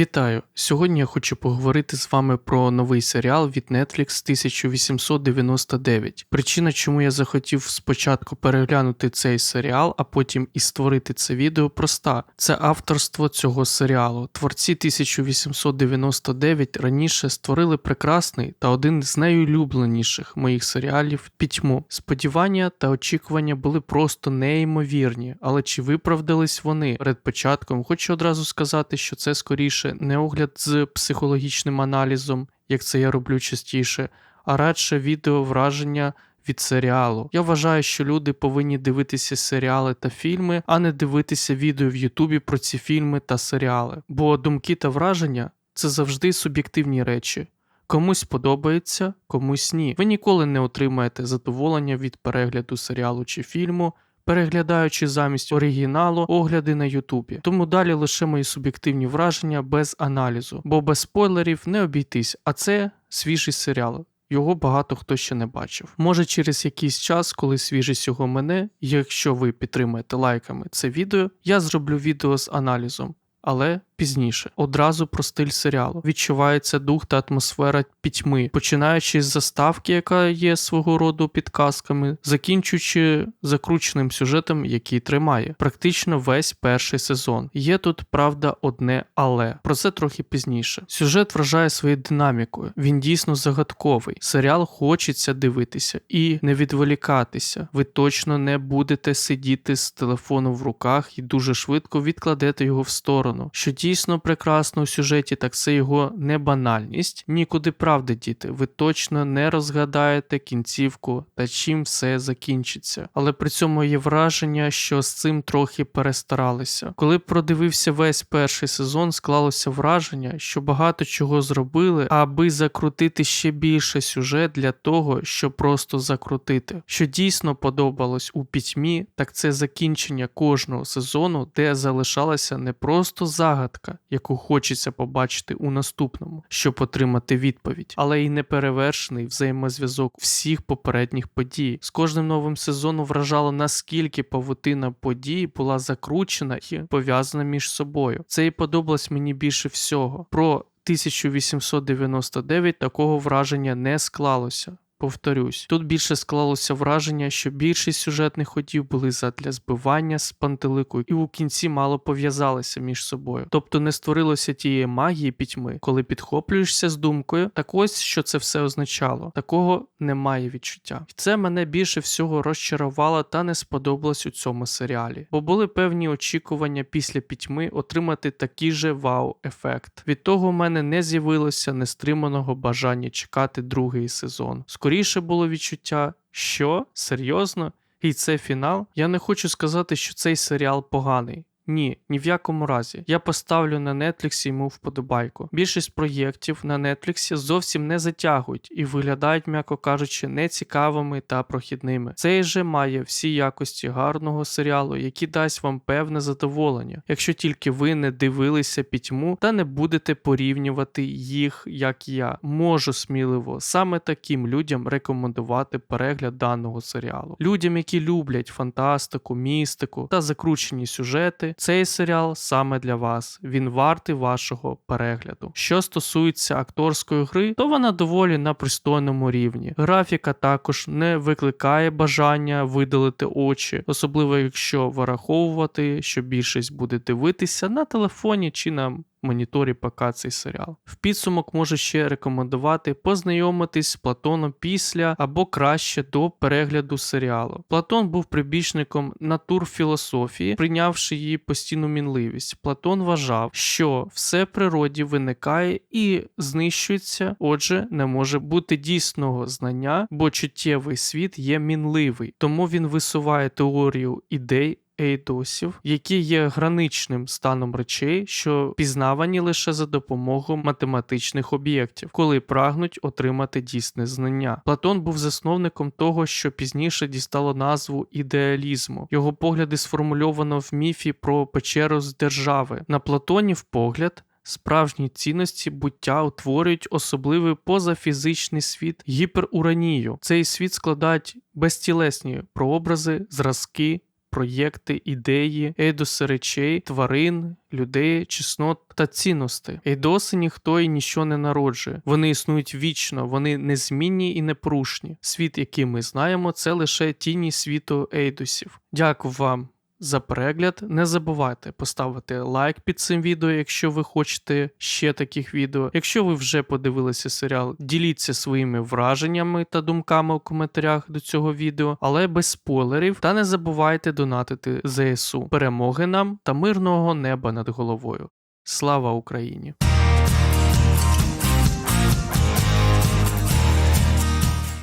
Вітаю! Сьогодні я хочу поговорити з вами про новий серіал від Netflix 1899. Причина, чому я захотів спочатку переглянути цей серіал, а потім і створити це відео, проста. Це авторство цього серіалу. Творці 1899 раніше створили прекрасний та один з найулюбленіших моїх серіалів «Пітьму». Сподівання та очікування були просто неймовірні, але чи виправдались вони? Перед початком хочу одразу сказати, що це скоріше не огляд з психологічним аналізом, як це я роблю частіше, а радше відео враження від серіалу. Я вважаю, що люди повинні дивитися серіали та фільми, а не дивитися відео в Ютубі про ці фільми та серіали. Бо думки та враження – це завжди суб'єктивні речі. Комусь подобається, комусь ні. Ви ніколи не отримаєте задоволення від перегляду серіалу чи фільму, переглядаючи замість оригіналу огляди на Ютубі. Тому далі лише мої суб'єктивні враження без аналізу, бо без спойлерів не обійтись, а це свіжий серіал. Його багато хто ще не бачив. Може через якийсь час, коли свіжість його мине, якщо ви підтримаєте лайками це відео, я зроблю відео з аналізом. Але пізніше. Одразу про стиль серіалу. Відчувається дух та атмосфера пітьми, починаючи з заставки, яка є свого роду підказками, закінчуючи закрученим сюжетом, який тримає. Практично весь перший сезон. Є тут, правда, одне але. Про це трохи пізніше. Сюжет вражає своєю динамікою. Він дійсно загадковий. Серіал хочеться дивитися і не відволікатися. Ви точно не будете сидіти з телефоном в руках і дуже швидко відкладете його в сторону. Що дійсно прекрасно у сюжеті, так це його небанальність. Нікуди правди діти, ви точно не розгадаєте кінцівку та чим все закінчиться. Але при цьому є враження, що з цим трохи перестаралися. Коли продивився весь перший сезон, склалося враження, що багато чого зробили, аби закрутити ще більше сюжет для того, щоб просто закрутити. Що дійсно подобалось у «Пітьмі», так це закінчення кожного сезону, де залишалася не просто загадка, яку хочеться побачити у наступному, щоб отримати відповідь, але й неперевершений взаємозв'язок всіх попередніх подій. З кожним новим сезоном вражало, наскільки павутина подій була закручена і пов'язана між собою. Це і подобалось мені більше всього. Про 1899 такого враження не склалося. Повторюсь, тут більше склалося враження, що більшість сюжетних ходів були задля збивання з пантелику і у кінці мало пов'язалися між собою. Тобто не створилося тієї магії пітьми, коли підхоплюєшся з думкою, так ось що це все означало. Такого немає відчуття. І це мене більше всього розчарувало та не сподобалось у цьому серіалі. Бо були певні очікування після пітьми отримати такий же вау-ефект. Від того в мене не з'явилося нестриманого бажання чекати другий сезон. Скоріше було відчуття, що? Серйозно? І це фінал? Я не хочу сказати, що цей серіал поганий. Ні в якому разі. Я поставлю на Netflix йому вподобайку. Більшість проєктів на Netflix зовсім не затягують і виглядають, м'яко кажучи, нецікавими та прохідними. Цей же має всі якості гарного серіалу, який дасть вам певне задоволення, якщо тільки ви не дивилися «Пітьму» та не будете порівнювати їх, як я. Можу сміливо саме таким людям рекомендувати перегляд даного серіалу. Людям, які люблять фантастику, містику та закручені сюжети, цей серіал саме для вас. Він вартий вашого перегляду. Що стосується акторської гри, то вона доволі на пристойному рівні. Графіка також не викликає бажання видалити очі, особливо якщо враховувати, що більшість буде дивитися на телефоні чи на моніторі ПК цей серіал. В підсумок можу ще рекомендувати познайомитись з Платоном після або краще до перегляду серіалу. Платон був прибічником натурфілософії, прийнявши її постійну мінливість. Платон вважав, що все в природі виникає і знищується, отже, не може бути дійсного знання, бо чуттєвий світ є мінливий. Тому він висуває теорію ідей ейдосів, які є граничним станом речей, що пізнавані лише за допомогою математичних об'єктів, коли прагнуть отримати дійсне знання. Платон був засновником того, що пізніше дістало назву ідеалізму. Його погляди сформульовано в міфі про печеру з держави. На Платонів погляд справжні цінності буття утворюють особливий позафізичний світ гіперуранію. Цей світ складають безтілесні прообрази, зразки, проєкти, ідеї, ейдоси речей, тварин, людей, чеснот та цінностей. Ейдоси ніхто і ніщо не народжує. Вони існують вічно, вони незмінні і непорушні. Світ, який ми знаємо, це лише тіні світу ейдосів. Дякую вам за перегляд. Не забувайте поставити лайк під цим відео, якщо ви хочете ще таких відео. Якщо ви вже подивилися серіал, діліться своїми враженнями та думками у коментарях до цього відео, але без спойлерів. Та не забувайте донатити ЗСУ. Перемоги нам та мирного неба над головою. Слава Україні!